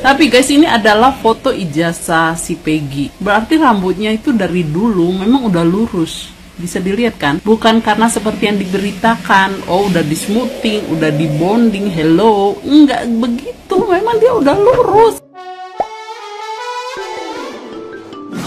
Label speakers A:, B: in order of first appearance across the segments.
A: Tapi guys, ini adalah foto ijazah si Peggy. Berarti rambutnya itu dari dulu memang udah lurus. Bisa dilihat kan? Bukan karena seperti yang diberitakan, oh udah di smoothing, udah di bonding, hello. Enggak begitu, memang dia udah lurus.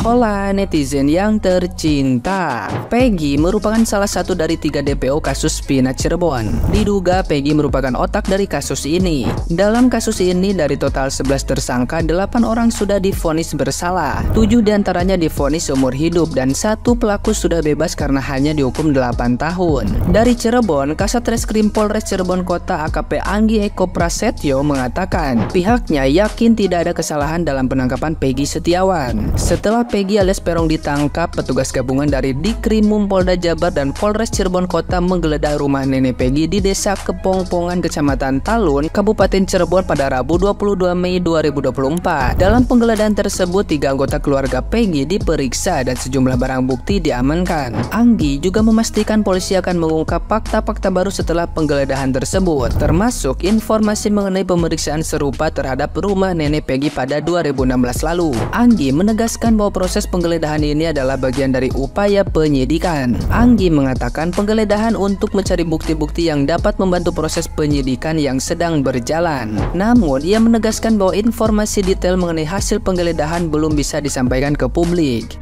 B: Hola netizen yang tercinta, Peggy merupakan salah satu dari 3 DPO kasus Pina Cirebon. Diduga Peggy merupakan otak dari kasus ini. Dalam kasus ini dari total 11 tersangka, 8 orang sudah divonis bersalah. 7 diantaranya divonis seumur hidup dan 1 pelaku sudah bebas karena hanya dihukum 8 tahun. Dari Cirebon, Kasat Reskrim Polres Cirebon Kota AKP Anggi Eko Prasetyo mengatakan pihaknya yakin tidak ada kesalahan dalam penangkapan Peggy Setiawan. Setelah Peggy alias Peron ditangkap, petugas gabungan dari Dikrimum Polda Jabar dan Polres Cirebon Kota menggeledah rumah nenek Peggy di Desa Kepongpongan, Kecamatan Talun, Kabupaten Cirebon pada Rabu 22 Mei 2024. Dalam penggeledahan tersebut, 3 anggota keluarga Peggy diperiksa dan sejumlah barang bukti diamankan. Anggi juga memastikan polisi akan mengungkap fakta-fakta baru setelah penggeledahan tersebut, termasuk informasi mengenai pemeriksaan serupa terhadap rumah nenek Peggy pada 2016 lalu. Anggi menegaskan bahwa proses penggeledahan ini adalah bagian dari upaya penyidikan. Anggi mengatakan penggeledahan untuk mencari bukti-bukti yang dapat membantu proses penyidikan yang sedang berjalan. Namun, ia menegaskan bahwa informasi detail mengenai hasil penggeledahan belum bisa disampaikan ke publik.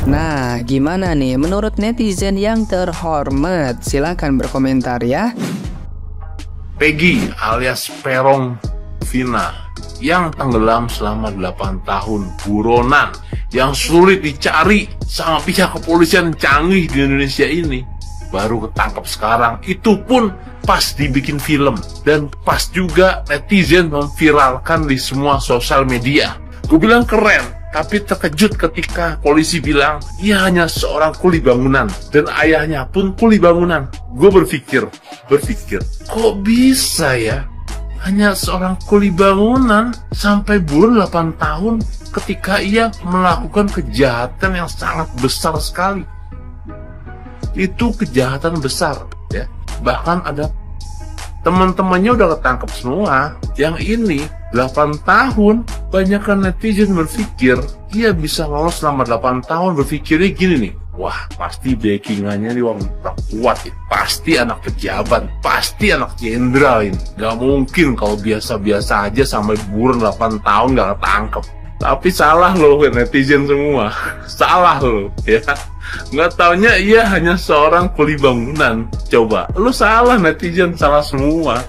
B: Nah, gimana nih menurut netizen yang terhormat? Silahkan berkomentar ya.
C: Peggy alias Peron Vina yang tenggelam selama 8 tahun, buronan yang sulit dicari sama pihak kepolisian canggih di Indonesia ini, baru ketangkap sekarang. Itu pun pas dibikin film dan pas juga netizen memviralkan di semua sosial media. Gue bilang keren, tapi terkejut ketika polisi bilang ia hanya seorang kuli bangunan dan ayahnya pun kuli bangunan. Gue berpikir, kok bisa ya? Hanya seorang kuli bangunan sampai buron 8 tahun ketika ia melakukan kejahatan yang sangat besar sekali. Itu kejahatan besar ya. Bahkan ada teman-temannya udah ketangkep semua. Yang ini 8 tahun, banyakkan netizen berpikir ia bisa lolos selama 8 tahun. Berpikirnya gini nih, wah pasti backingannya nih wong kuat, pasti anak pejabat, pasti anak jenderal ini. Gak mungkin kalau biasa-biasa aja sampai buron 8 tahun gak ketangkep. Tapi salah loh netizen semua, salah loh ya. Nggak taunya ia hanya seorang kuli bangunan. Coba, lu salah netizen, salah semua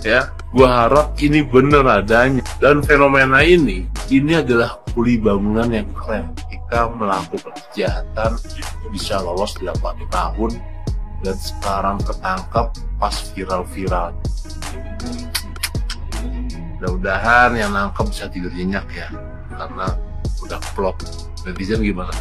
C: ya. Gua harap ini bener adanya. Dan fenomena ini adalah kuli bangunan yang keren. Jika melakukan kejahatan bisa lolos 8 tahun dan sekarang ketangkap pas viral-viral. Mudah-mudahan yang nangkep bisa tidur nyenyak ya, karena udah plot. Netizen gimana?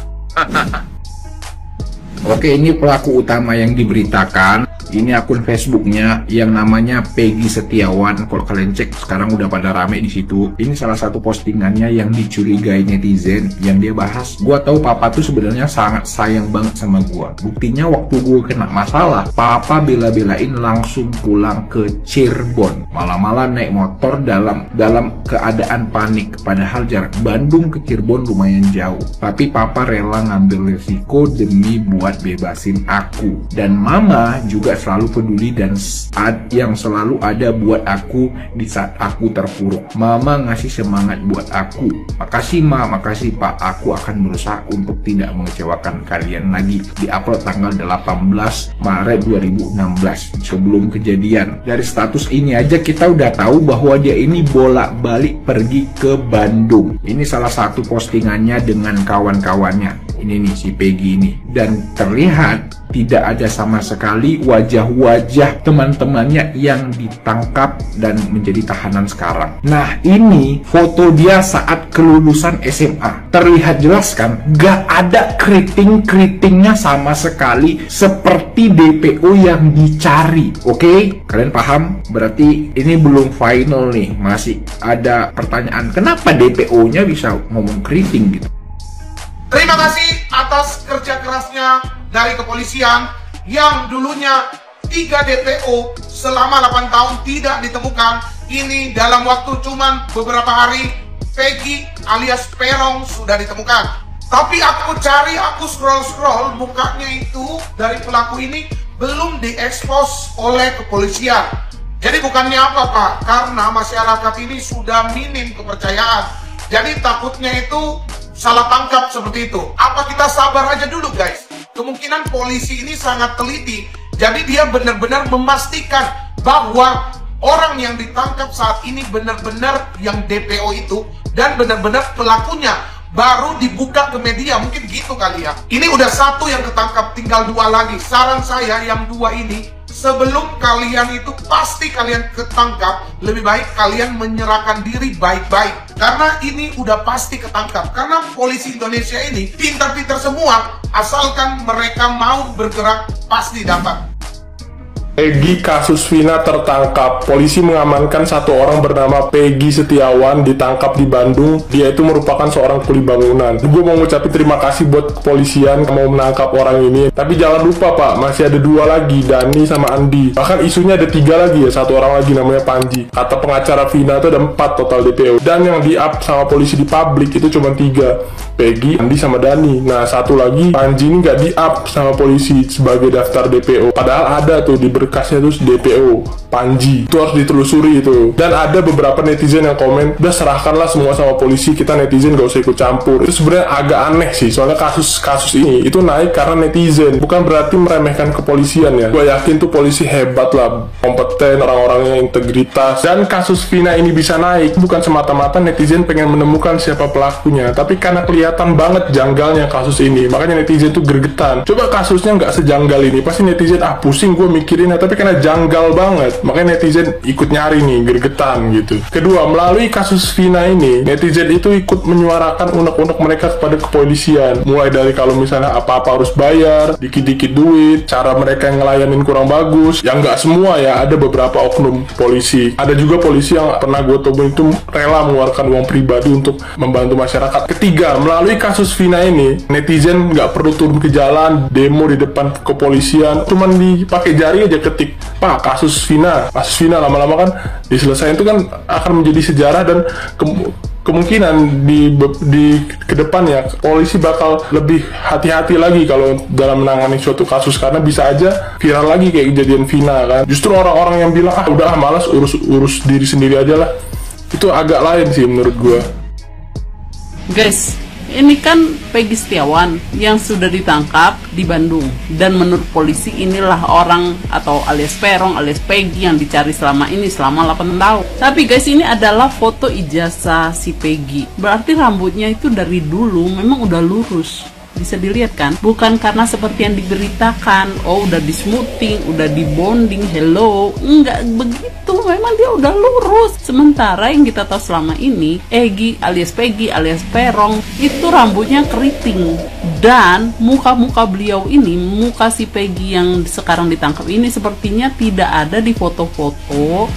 D: Oke, ini pelaku utama yang diberitakan. Ini akun Facebooknya yang namanya Peggy Setiawan. Kalau kalian cek sekarang udah pada rame di situ. Ini salah satu postingannya yang dicurigai netizen, yang dia bahas. Gua tahu papa tuh sebenarnya sangat sayang banget sama gua. Buktinya waktu gua kena masalah, papa bela-belain langsung pulang ke Cirebon. Malah-malah naik motor dalam keadaan panik. Padahal jarak Bandung ke Cirebon lumayan jauh. Tapi papa rela ngambil resiko demi buat bebasin aku. Dan mama juga selalu peduli dan yang selalu ada buat aku di saat aku terpuruk. Mama ngasih semangat buat aku. Makasih ma, makasih pak, aku akan berusaha untuk tidak mengecewakan kalian lagi. Di-upload tanggal 18 Maret 2016 sebelum kejadian. Dari status ini aja kita udah tahu bahwa dia ini bolak-balik pergi ke Bandung. Ini salah satu postingannya dengan kawan-kawannya. Ini nih si Peggy ini. Dan terlihat tidak ada sama sekali wajah-wajah teman-temannya yang ditangkap dan menjadi tahanan sekarang. Nah, ini foto dia saat kelulusan SMA. Terlihat jelas kan, gak ada keriting-keritingnya sama sekali seperti DPO yang dicari. Oke? Kalian paham? Berarti ini belum final nih. Masih ada pertanyaan, kenapa DPO-nya bisa ngomong keriting gitu?
E: Terima kasih atas kerja kerasnya dari kepolisian yang dulunya 3 DPO selama 8 tahun tidak ditemukan. ini dalam waktu cuman beberapa hari Peggy alias Peron sudah ditemukan. Tapi aku cari, aku scroll mukanya itu dari pelaku ini belum diekspos oleh kepolisian. Jadi bukannya apa Pak, karena masyarakat ini sudah minim kepercayaan. Jadi takutnya itu salah tangkap seperti itu. Apa kita sabar aja dulu guys? Kemungkinan polisi ini sangat teliti. Jadi dia benar-benar memastikan bahwa orang yang ditangkap saat ini benar-benar yang DPO itu dan benar-benar pelakunya baru dibuka ke media, mungkin gitu kali ya. Ini udah satu yang ketangkap, tinggal dua lagi. Saran saya yang dua ini, sebelum kalian itu pasti kalian ketangkap, lebih baik kalian menyerahkan diri baik-baik. Karena ini udah pasti ketangkap. Karena polisi Indonesia ini pintar-pintar semua, asalkan mereka mau bergerak pasti dapat.
F: Peggy kasus Vina tertangkap. Polisi mengamankan satu orang bernama Peggy Setiawan ditangkap di Bandung. Dia itu merupakan seorang kuli bangunan. Gue mau ngucapin terima kasih buat kepolisian mau menangkap orang ini. Tapi jangan lupa Pak, masih ada dua lagi, Dani sama Andi. Bahkan isunya ada 3 lagi ya, satu orang lagi namanya Panji. Kata pengacara Vina itu ada 4 total DPO. Dan yang di-up sama polisi di publik itu cuma 3. Peggy, Andi sama Dani. Nah satu lagi Panji ini nggak di-up sama polisi sebagai daftar DPO. Padahal ada tuh di berkasnya tuh DPO Panji. Itu harus ditelusuri itu. Dan ada beberapa netizen yang komen, udah serahkanlah semua sama polisi, kita netizen gak usah ikut campur. Itu sebenarnya agak aneh sih, soalnya kasus ini itu naik karena netizen, bukan berarti meremehkan kepolisian ya. Gue yakin tuh polisi hebat lah, kompeten, orang-orangnya integritas. Dan kasus Vina ini bisa naik bukan semata-mata netizen pengen menemukan siapa pelakunya, tapi karena kelihatan banget janggalnya kasus ini, makanya netizen tuh gregetan. Coba kasusnya nggak sejanggal ini, pasti netizen pusing gue mikirinnya, tapi karena janggal banget, makanya netizen ikut nyari nih, gregetan gitu. Kedua, melalui kasus Vina ini, netizen itu ikut menyuarakan unek-unek mereka kepada kepolisian. Mulai dari kalau misalnya apa-apa harus bayar, dikit-dikit duit, cara mereka yang ngelayanin kurang bagus. Yang nggak semua ya, ada beberapa oknum polisi. Ada juga polisi yang pernah gue temuin itu rela mengeluarkan uang pribadi untuk membantu masyarakat. Ketiga, melalui kasus Vina ini, netizen nggak perlu turun ke jalan, demo di depan kepolisian, cuman dipakai jari aja ketik, Pak, kasus Vina lama-lama kan diselesaikan, itu kan akan menjadi sejarah. Dan kemungkinan di kedepannya polisi bakal lebih hati-hati lagi kalau dalam menangani suatu kasus, karena bisa aja viral lagi kayak kejadian Vina kan. Justru orang-orang yang bilang udahlah malas, urus diri sendiri aja lah, itu agak lain sih menurut gua.
A: Guys, ini kan Peggy Setiawan yang sudah ditangkap di Bandung. Dan menurut polisi inilah orang atau alias Peron alias Peggy yang dicari selama 8 tahun. Tapi guys, ini adalah foto ijazah si Peggy. Berarti rambutnya itu dari dulu memang udah lurus. Bisa dilihat kan? Bukan karena seperti yang diberitakan, oh udah di smoothing, udah di bonding, hello. Enggak begitu, memang dia udah lurus. Sementara yang kita tahu selama ini, Peggy alias Peron itu rambutnya keriting. Dan muka-muka beliau ini, muka si Peggy yang sekarang ditangkap ini sepertinya tidak ada di foto-foto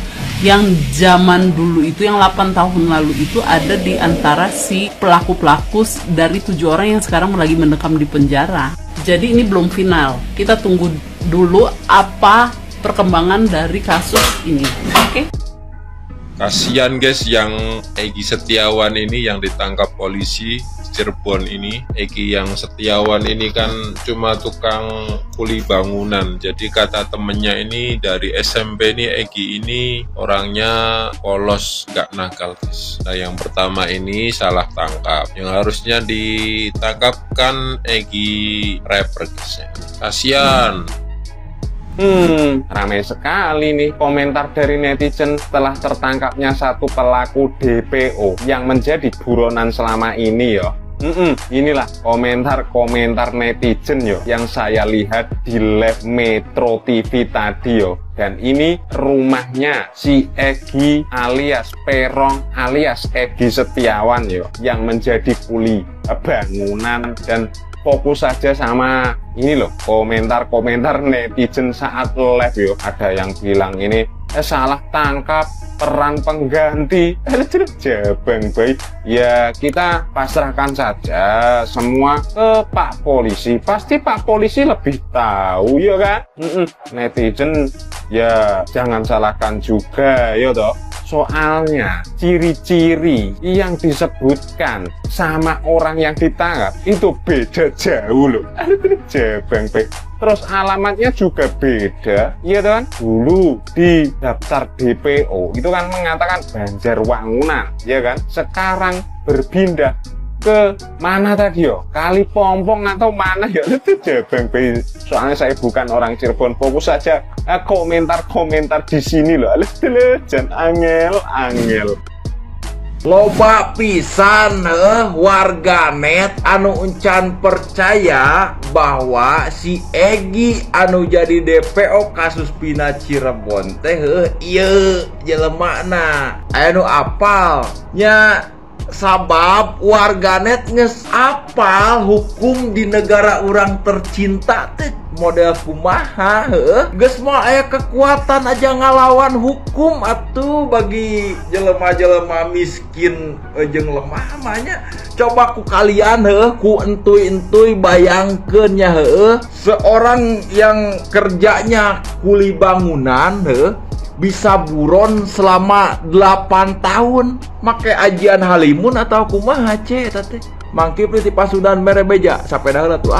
A: yang zaman dulu itu, yang 8 tahun lalu itu ada di antara si pelaku-pelaku dari 7 orang yang sekarang lagi mendekam di penjara. Jadi ini belum final, kita tunggu dulu apa perkembangan dari kasus ini. Oke?
G: Kasihan guys yang Peggy Setiawan ini yang ditangkap polisi Cirebon ini. Peggy yang Setiawan ini kan cuma tukang kuli bangunan. Jadi kata temennya ini dari SMP nih, Peggy ini orangnya polos, gak nakal guys. Nah yang pertama ini salah tangkap. Yang harusnya ditangkap kan Peggy rapper guys. Kasihan.
H: Ramai sekali nih komentar dari netizen setelah tertangkapnya satu pelaku DPO yang menjadi buronan selama ini yo. Inilah komentar netizen yo yang saya lihat di live Metro TV tadi yo. Dan ini rumahnya si Peggy alias Peron alias Peggy Setiawan yo, yang menjadi kuli bangunan. Dan fokus saja sama ini loh, komentar netizen saat live yo. Ada yang bilang ini salah tangkap, peran pengganti, jabang baik. Ya kita pasrahkan saja semua ke Pak Polisi, pasti Pak Polisi lebih tahu ya kan. Netizen ya jangan salahkan juga ya toh. Soalnya ciri-ciri yang disebutkan sama orang yang ditangkap itu beda jauh loh. Jebang Pe. Terus alamatnya juga beda, iya kan? Dulu di daftar DPO itu kan mengatakan Banjarwangunan, ya kan? Sekarang berpindah ke mana tadi yo? Kalipompong atau mana ya? Itu Jebang Pe. Soalnya saya bukan orang Cirebon, fokus saja komentar-komentar di sini loh. Jan angel.
I: Loba pisan warganet anu encan percaya bahwa si Egi anu jadi DPO kasus Pina Cirebon teh ieu jelemana anu apal nya sabab warganet geus apal hukum di negara orang tercinta teh model kumaha geus mau aya kekuatan aja ngalawan hukum atuh bagi jelema-jelema miskin jeung lemah mahnya. Coba ku kalian ku entuy-entuy bayangkeun nya seorang yang kerjanya kuli bangunan bisa buron selama 8 tahun make ajian halimun atau kumaha ce teh mangki ti Pasundan mere beja sampai dah tuh